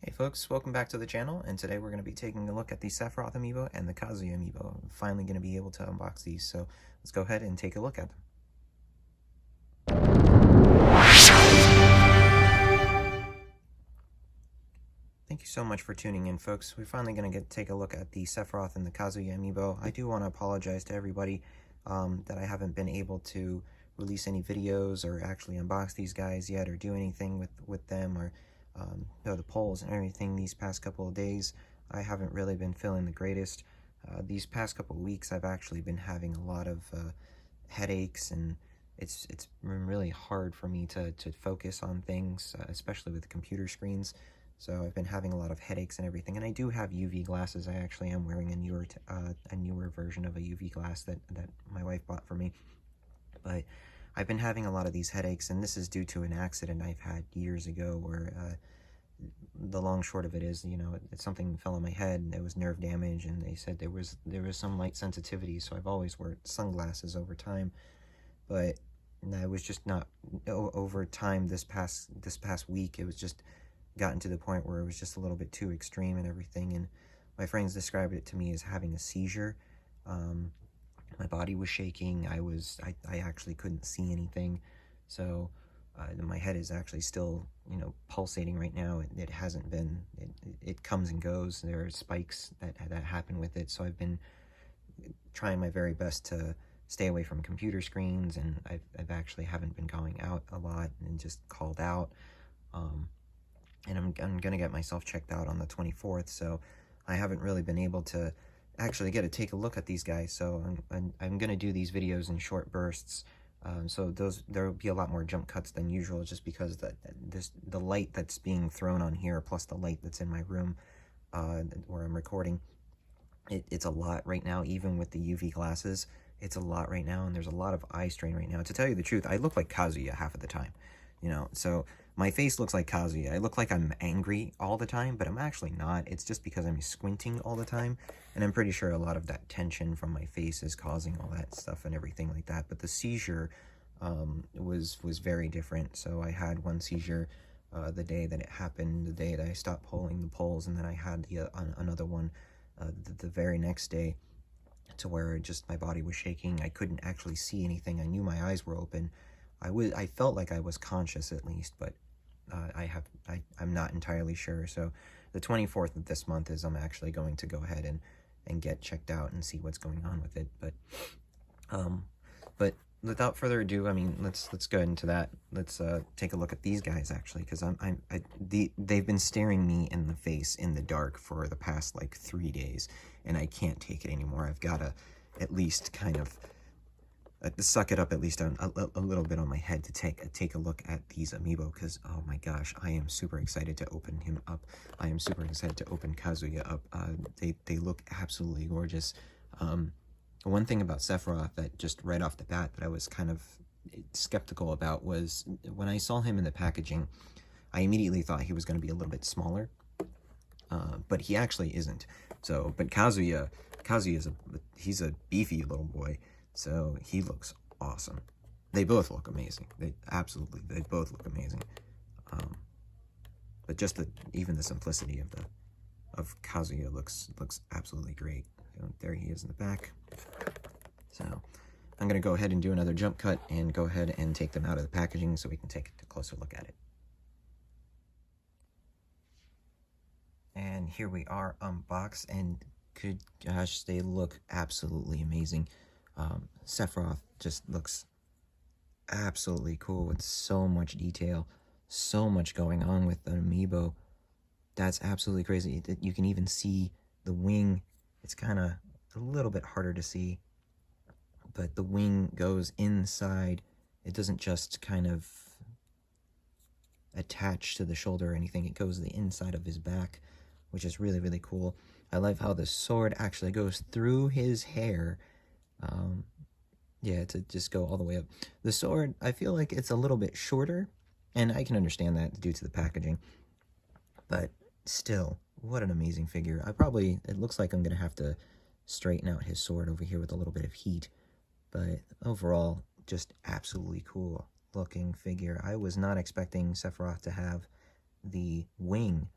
Hey folks, welcome back to the channel, and today we're going to be taking a look at the Sephiroth Amiibo and the Kazuya Amiibo. I'm finally going to be able to unbox these, so let's go ahead and take a look at them. Thank you so much for tuning in, folks. We're finally going to take a look at the Sephiroth and the Kazuya Amiibo. I do want to apologize to everybody that I haven't been able to release any videos or actually unbox these guys yet or do anything with them or the polls and everything these past couple of days. I haven't really been feeling the greatest. These past couple of weeks I've actually been having a lot of headaches, and it's been really hard for me to focus on things, especially with computer screens. So I've been having a lot of headaches and everything, and I do have UV glasses. I actually am wearing a newer version of a UV glass that my wife bought for me. But I've been having a lot of these headaches, and this is due to an accident I've had years ago where the long short of it is, something fell on my head and it was nerve damage, and they said there was some light sensitivity, so I've always worn sunglasses over time. But I was just not over time. This past week, it was just gotten to the point where it was just a little bit too extreme and everything, and my friends described it to me as having a seizure. My body was shaking. I actually couldn't see anything, so my head is actually still pulsating right now. It hasn't been, it comes and goes. There are spikes that happen with it, so I've been trying my very best to stay away from computer screens, and I've actually haven't been going out a lot and just called out. And I'm gonna get myself checked out on the 24th, so I haven't really been able to actually get to take a look at these guys. So I'm gonna do these videos in short bursts. So there will be a lot more jump cuts than usual, just because the light that's being thrown on here, plus the light that's in my room where I'm recording, it's a lot right now. Even with the UV glasses, it's a lot right now, and there's a lot of eye strain right now. To tell you the truth, I look like Kazuya half of the time, so my face looks like Kazuya. I look like I'm angry all the time, but I'm actually not. It's just because I'm squinting all the time, and I'm pretty sure a lot of that tension from my face is causing all that stuff and everything like that. But the seizure was very different. So I had one seizure the day that it happened, the day that I stopped pulling the poles, and then I had another one the very next day, to where just my body was shaking. I couldn't actually see anything. I knew my eyes were open. I felt like I was conscious at least, but I'm not entirely sure. So the 24th of this month is I'm actually going to go ahead and get checked out and see what's going on with it. But without further ado, I mean, let's go into that. Let's take a look at these guys, actually, because they've been staring me in the face in the dark for the past like 3 days, and I can't take it anymore. I've got to at least kind of suck it up, at least a little bit on my head, to take a look at these Amiibo, because oh my gosh, I am super excited to open him up. I am super excited to open Kazuya up. They look absolutely gorgeous. One thing about Sephiroth that just right off the bat that I was kind of skeptical about was when I saw him in the packaging, I immediately thought he was going to be a little bit smaller, but he actually isn't. So, but he's a beefy little boy. So he looks awesome. They both look amazing. They both look amazing. But just even the simplicity of Kazuya looks absolutely great. There he is in the back. So I'm gonna go ahead and do another jump cut and go ahead and take them out of the packaging so we can take a closer look at it. And here we are unboxed, and good gosh, they look absolutely amazing. Sephiroth just looks absolutely cool with so much detail, so much going on with the Amiibo. That's absolutely crazy. You can even see the wing. It's kind of a little bit harder to see, but the wing goes inside. It doesn't just kind of attach to the shoulder or anything. It goes the inside of his back, which is really, really cool. I love how the sword actually goes through his hair. Yeah, to just go all the way up. The sword, I feel like it's a little bit shorter, and I can understand that due to the packaging. But still, what an amazing figure. It looks like I'm going to have to straighten out his sword over here with a little bit of heat. But overall, just absolutely cool looking figure. I was not expecting Sephiroth to have the wing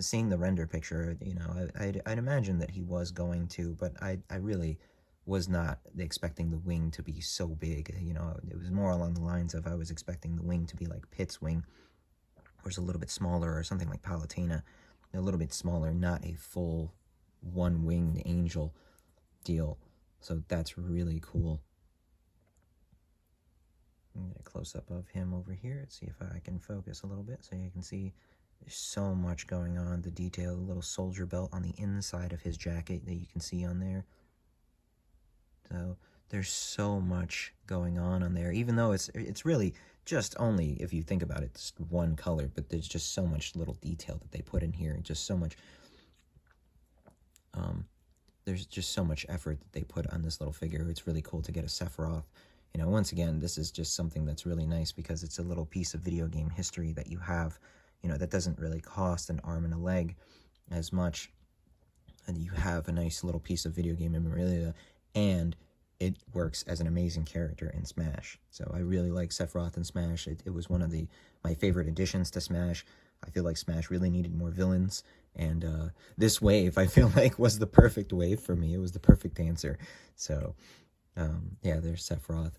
seeing the render picture, you know, I'd imagine that he was going to, but I really was not expecting the wing to be so big. You know, it was more along the lines of I was expecting the wing to be like Pit's wing, or it's a little bit smaller, or something like Palutena, a little bit smaller, not a full one-winged angel deal. So that's really cool. I'm going to get a close-up of him over here. Let's see if I can focus a little bit so you can see there's so much going on. The detail, the little soldier belt on the inside of his jacket that you can see on there. So there's so much going on there, even though it's really just only, if you think about it, it's one color, but there's just so much little detail that they put in here, just so much, there's just so much effort that they put on this little figure. It's really cool to get a Sephiroth. You know, once again, this is just something that's really nice because it's a little piece of video game history that you have, you know, that doesn't really cost an arm and a leg as much, and you have a nice little piece of video game memorabilia, and it works as an amazing character in Smash. So I really like Sephiroth in Smash. It was one of my favorite additions to Smash. I feel like Smash really needed more villains, and this wave, I feel like, was the perfect wave for me. It was the perfect answer. So, yeah, there's Sephiroth.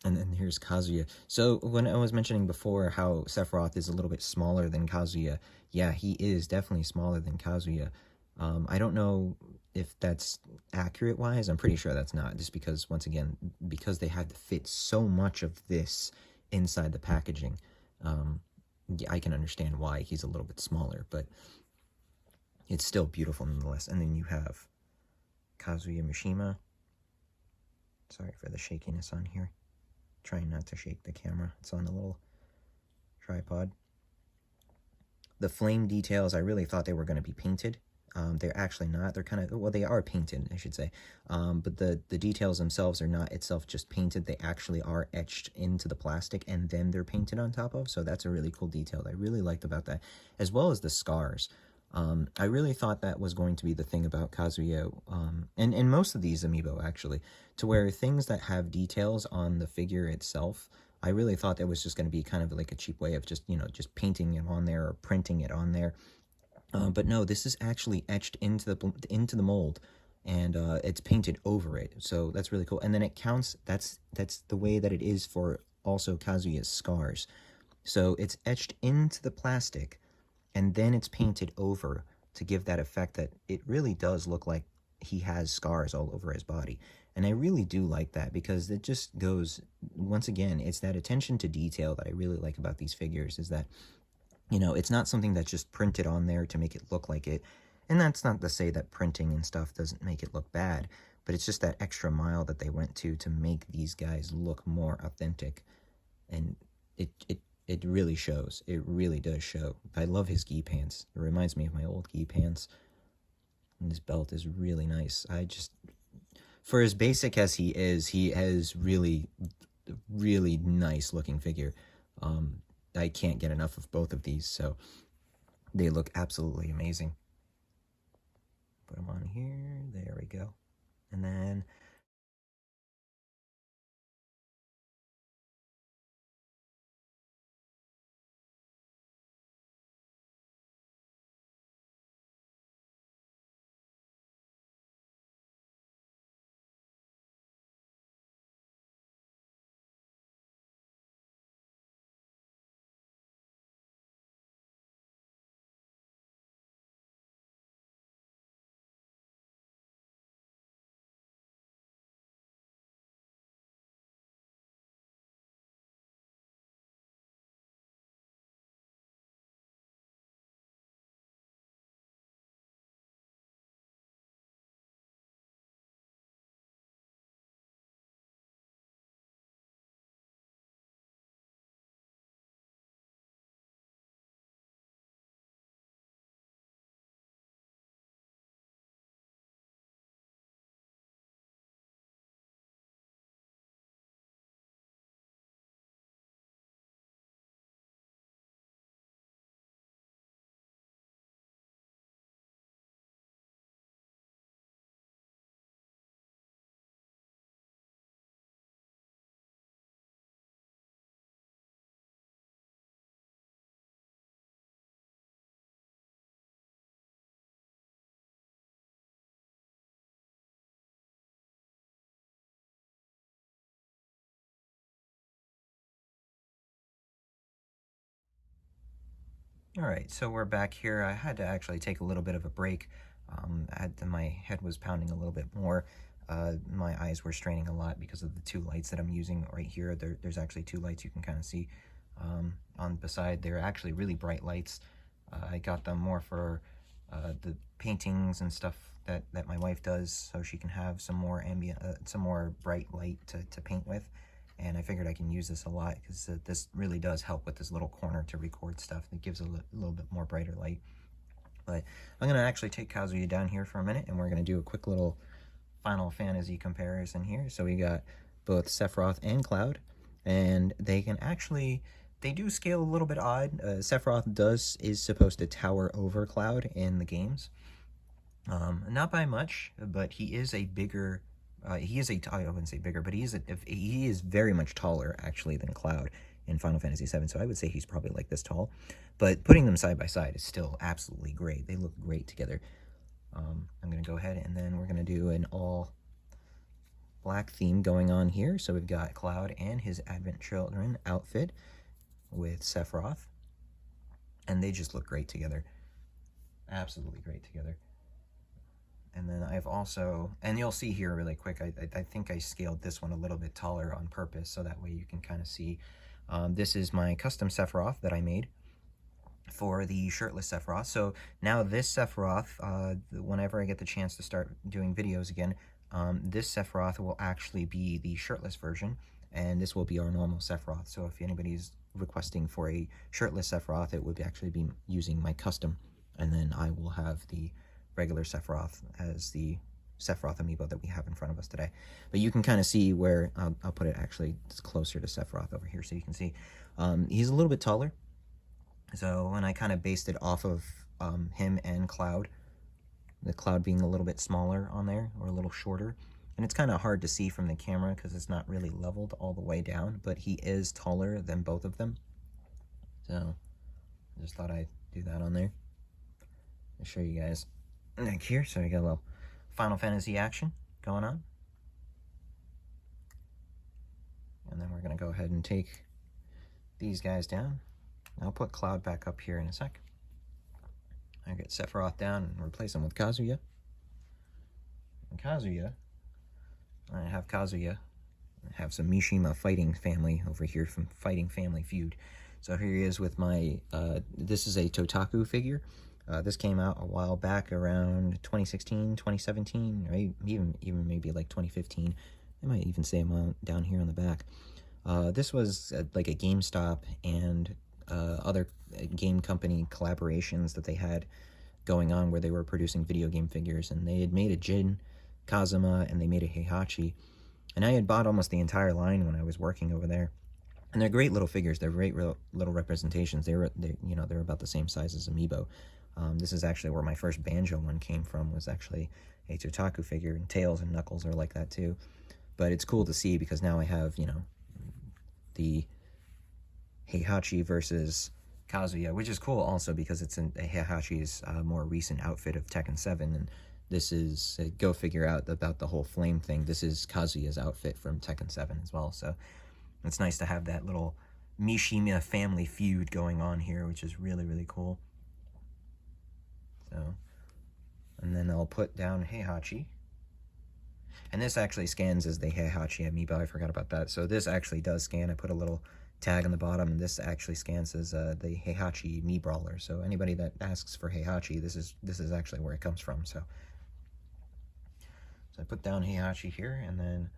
And then here's Kazuya. So when I was mentioning before how Sephiroth is a little bit smaller than Kazuya, yeah, he is definitely smaller than Kazuya. I don't know if that's accurate-wise. I'm pretty sure that's not, just because, once again, because they had to fit so much of this inside the packaging, yeah, I can understand why he's a little bit smaller, but it's still beautiful nonetheless. And then you have Kazuya Mishima. Sorry for the shakiness on here. Trying not to shake the camera. It's on a little tripod. The flame details, I really thought they were going to be painted. They're actually not. They're kind of, well, they are painted, I should say. But the details themselves are not itself just painted. They actually are etched into the plastic, and then they're painted on top of. So that's a really cool detail that I really liked about that, as well as the scars. I really thought that was going to be the thing about Kazuya, and most of these Amiibo, actually, to where things that have details on the figure itself, I really thought that was just going to be kind of like a cheap way of just, you know, just painting it on there or printing it on there. But no, this is actually etched into the mold, and it's painted over it. So that's really cool. And then it counts. That's the way that it is for also Kazuya's scars. So it's etched into the plastic, and then it's painted over to give that effect that it really does look like he has scars all over his body. And I really do like that, because it just goes, once again, it's that attention to detail that I really like about these figures, is that, you know, it's not something that's just printed on there to make it look like it. And that's not to say that printing and stuff doesn't make it look bad, but it's just that extra mile that they went to make these guys look more authentic. And it really shows. It really does show. I love his gi pants. It reminds me of my old gi pants. And his belt is really nice. For as basic as he has really, really nice looking figure. I can't get enough of both of these, so they look absolutely amazing. Put them on here. There we go. And then Alright, so we're back here. I had to actually take a little bit of a break. My head was pounding a little bit more. My eyes were straining a lot because of the two lights that I'm using right here. There's actually two lights you can kind of see on beside. They're actually really bright lights. I got them more for the paintings and stuff that my wife does, so she can have some more some more bright light to paint with. And I figured I can use this a lot because this really does help with this little corner to record stuff. It gives a little bit more brighter light. But I'm going to actually take Kazuya down here for a minute, and we're going to do a quick little Final Fantasy comparison here. So we got both Sephiroth and Cloud, and they can actually, they do scale a little bit odd. Sephiroth is supposed to tower over Cloud in the games. Not by much, but he is a bigger, I wouldn't say bigger, but he is very much taller, actually, than Cloud in Final Fantasy VII, so I would say he's probably like this tall. But putting them side by side is still absolutely great. They look great together. I'm going to go ahead, and then we're going to do an all-black theme going on here. So we've got Cloud and his Advent Children outfit with Sephiroth, and they just look great together. Absolutely great together. And then I've also, and you'll see here really quick, I think I scaled this one a little bit taller on purpose, so that way you can kind of see. This is my custom Sephiroth that I made for the shirtless Sephiroth. So now this Sephiroth, whenever I get the chance to start doing videos again, this Sephiroth will actually be the shirtless version, and this will be our normal Sephiroth. So if anybody's requesting for a shirtless Sephiroth, it would actually be using my custom, and then I will have the regular Sephiroth as the Sephiroth amiibo that we have in front of us today. But you can kind of see where, I'll put it actually closer to Sephiroth over here so you can see. He's a little bit taller, so when I kind of based it off of him and Cloud, the Cloud being a little bit smaller on there, or a little shorter, and it's kind of hard to see from the camera because it's not really leveled all the way down, but he is taller than both of them. So I just thought I'd do that on there. I'll show you guys neck here. So we got a little Final Fantasy action going on. And then we're going to go ahead and take these guys down. I'll put Cloud back up here in a sec. I'll get Sephiroth down and replace him with Kazuya. And Kazuya, I have some Mishima fighting family over here from Fighting Family Feud. So here he is with my, this is a Totaku figure. This came out a while back, around 2016, 2017, right? Even maybe like 2015. I might even say them down here on the back. This was like a GameStop and other game company collaborations that they had going on where they were producing video game figures, and they had made a Jin, Kazuma, and they made a Heihachi. And I had bought almost the entire line when I was working over there. And they're great little figures. They're great little representations. They're about the same size as Amiibo. This is actually where my first Banjo one came from, was actually a Totaku figure, and Tails and Knuckles are like that too. But it's cool to see because now I have, the Heihachi versus Kazuya, which is cool also because it's Heihachi's more recent outfit of Tekken 7, and this is, go figure out about the whole flame thing, this is Kazuya's outfit from Tekken 7 as well, so it's nice to have that little Mishima family feud going on here, which is really, really cool. So, and then I'll put down Heihachi. And this actually scans as the Heihachi amiibo. I forgot about that. So this actually does scan. I put a little tag on the bottom, and this actually scans as the Heihachi Mii Brawler. So anybody that asks for Heihachi, this is actually where it comes from. So I put down Heihachi here, and then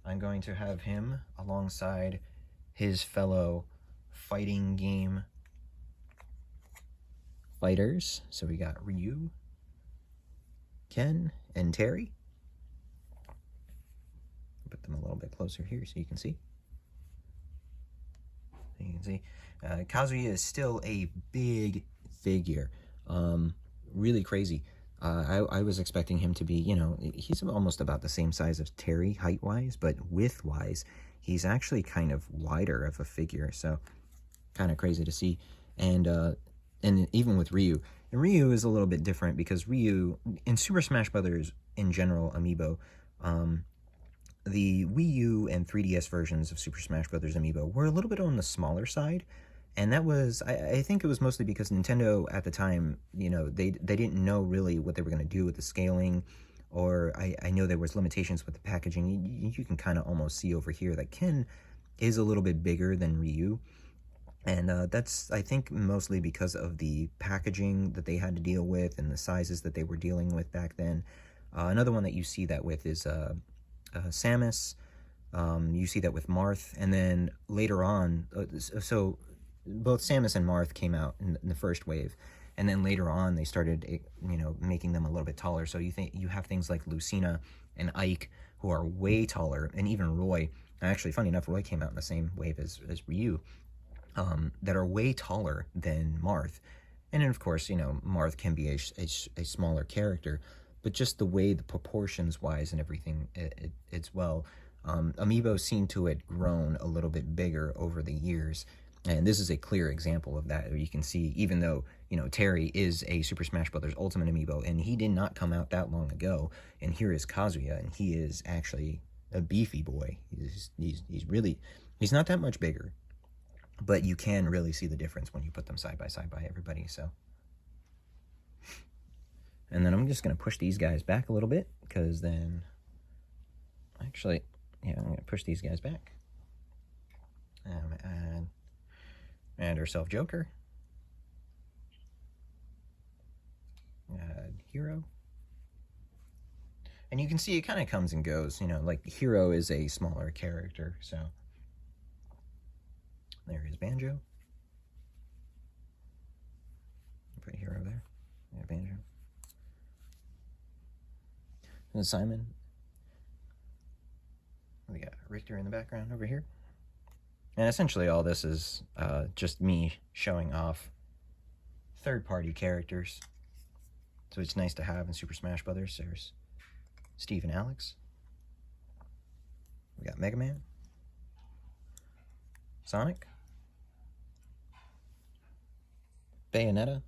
I'm going to have him alongside his fellow fighting game fighters. So we got Ryu, Ken, and Terry. Put them a little bit closer here so you can see. Kazuya is still a big figure. Really crazy. I was expecting him to be, he's almost about the same size as Terry height-wise, but width-wise, he's actually kind of wider of a figure, so kind of crazy to see. And even with Ryu. And Ryu is a little bit different because Ryu, in Super Smash Bros. In general, Amiibo, the Wii U and 3DS versions of Super Smash Bros. Amiibo were a little bit on the smaller side, And that was, I think it was mostly because Nintendo at the time, you know, they didn't know really what they were going to do with the scaling, or I know there was limitations with the packaging. You can kind of almost see over here that Ken is a little bit bigger than Ryu, and that's, I think, mostly because of the packaging that they had to deal with and the sizes that they were dealing with back then. Another one that you see that with is Samus. You see that with Marth, and then later on, so both Samus and Marth came out in the first wave, and then later on they started, you know, making them a little bit taller. So you have things like Lucina and Ike, who are way taller, and even Roy. Actually, funny enough, Roy came out in the same wave as Ryu, that are way taller than Marth. And then, of course, you know, Marth can be a smaller character, but just the way the proportions wise and everything, it's well. Amiibo seem to have grown a little bit bigger over the years, and this is a clear example of that. You can see, even though, you know, Terry is a Super Smash Bros. Ultimate Amiibo, and he did not come out that long ago, and here is Kazuya, and he is actually a beefy boy. He's really, he's not that much bigger, but you can really see the difference when you put them side by side by everybody. So, and then I'm just going to push these guys back a little bit, because then, actually, yeah, I'm going to push these guys back. Add ourselves Joker. Add Hero. And you can see it kind of comes and goes. You know, like Hero is a smaller character, so there is Banjo. Put Hero there. Yeah, Banjo. And Simon. We got Richter in the background over here. And essentially all this is just me showing off third-party characters. So it's nice to have in Super Smash Brothers. There's Steve and Alex. We got Mega Man. Sonic. Bayonetta.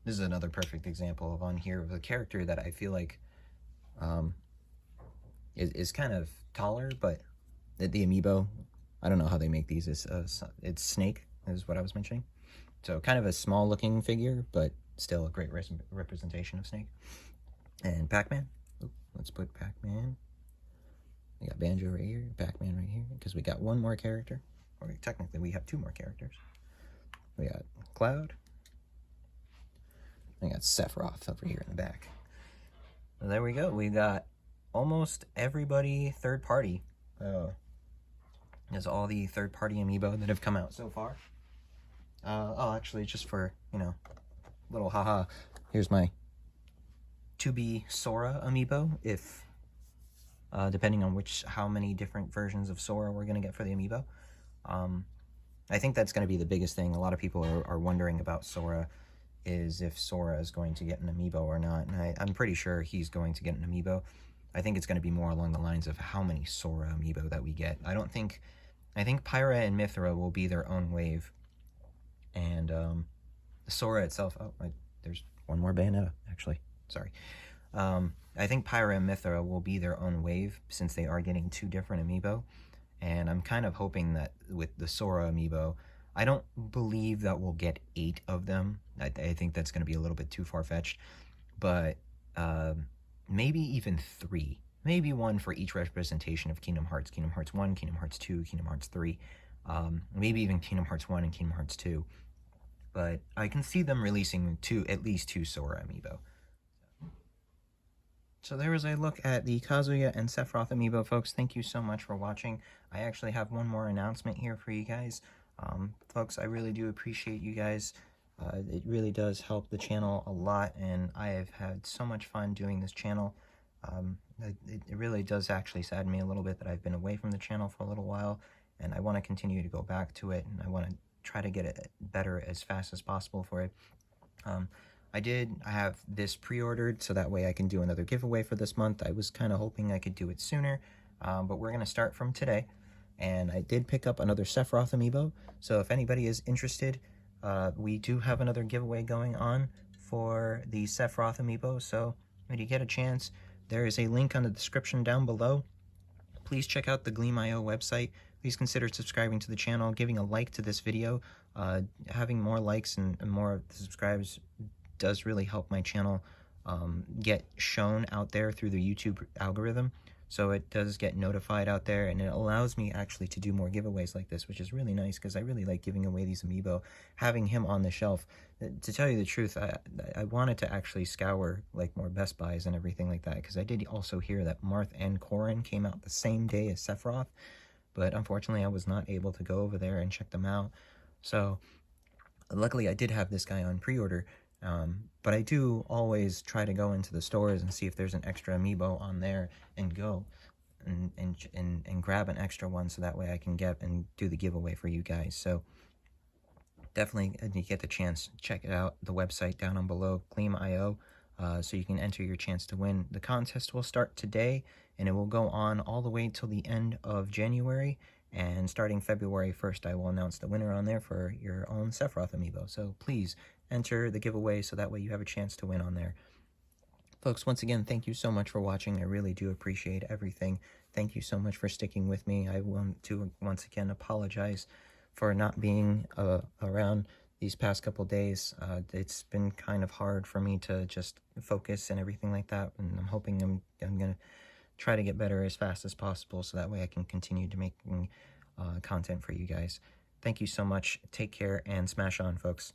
This is another perfect example of on here of a character that I feel like is kind of taller, but the Amiibo, I don't know how they make these. It's Snake, is what I was mentioning. So kind of a small looking figure, but still a great representation of Snake. And Pac-Man. Let's put Pac-Man. We got Banjo right here, Pac-Man right here, because we got one more character. Or technically we have two more characters. We got Cloud. We got Sephiroth over here in the back. So there we go. We got almost everybody third party. There's all the third party Amiibo that have come out so far. Oh, actually, just for, you know, little haha, here's my to be Sora Amiibo, if depending on how many different versions of Sora we're going to get for the Amiibo. I think that's going to be the biggest thing. A lot of people are wondering about Sora, is if Sora is going to get an Amiibo or not, and I'm pretty sure he's going to get an Amiibo. I think it's going to be more along the lines of how many Sora Amiibo that we get. I think Pyra and Mythra will be their own wave, and Sora itself, there's one more Bayonetta, actually, sorry. I think Pyra and Mythra will be their own wave, since they are getting two different Amiibo, and I'm kind of hoping that with the Sora Amiibo, I don't believe that we'll get 8 of them. I think that's going to be a little bit too far-fetched, but maybe even 3. Maybe 1 for each representation of Kingdom Hearts. Kingdom Hearts 1, Kingdom Hearts 2, Kingdom Hearts 3. Maybe even Kingdom Hearts 1 and Kingdom Hearts 2. But I can see them releasing at least 2 Sora Amiibo. So there was a look at the Kazuya and Sephiroth Amiibo, folks. Thank you so much for watching. I actually have one more announcement here for you guys. Folks, I really do appreciate you guys. It really does help the channel a lot, and I have had so much fun doing this channel. It really does actually sadden me a little bit that I've been away from the channel for a little while, and I want to continue to go back to it, and I want to try to get it better as fast as possible for it. I have this pre-ordered, so that way I can do another giveaway for this month. I was kind of hoping I could do it sooner, but we're going to start from today. And I did pick up another Sephiroth Amiibo, so if anybody is interested, we do have another giveaway going on for the Sephiroth Amiibo, so when you get a chance, there is a link on the description down below. Please check out the Gleam.io website. please consider subscribing to the channel, giving a like to this video. Having more likes and more of the subscribes does really help my channel get shown out there through the YouTube algorithm. So it does get notified out there, and it allows me actually to do more giveaways like this, which is really nice because I really like giving away these Amiibo. Having him on the shelf, to tell you the truth, I wanted to actually scour like more Best Buys and everything like that, because I did also hear that Marth and Corrin came out the same day as Sephiroth, but unfortunately I was not able to go over there and check them out. So luckily I did have this guy on pre-order. But I do always try to go into the stores and see if there's an extra Amiibo on there and go and grab an extra one, so that way I can get and do the giveaway for you guys. So definitely, if you get the chance, check it out, the website down on below, Gleam.io, so you can enter your chance to win. The contest will start today, and it will go on all the way till the end of January. And starting February 1st, I will announce the winner on there for your own Sephiroth Amiibo. So please enter the giveaway so that way you have a chance to win on there. Folks, once again, thank you so much for watching. I really do appreciate everything. Thank you so much for sticking with me. I want to once again apologize for not being around these past couple days. It's been kind of hard for me to just focus and everything like that, and I'm hoping I'm going to try to get better as fast as possible, so that way I can continue to make content for you guys. Thank you so much. Take care and smash on, folks.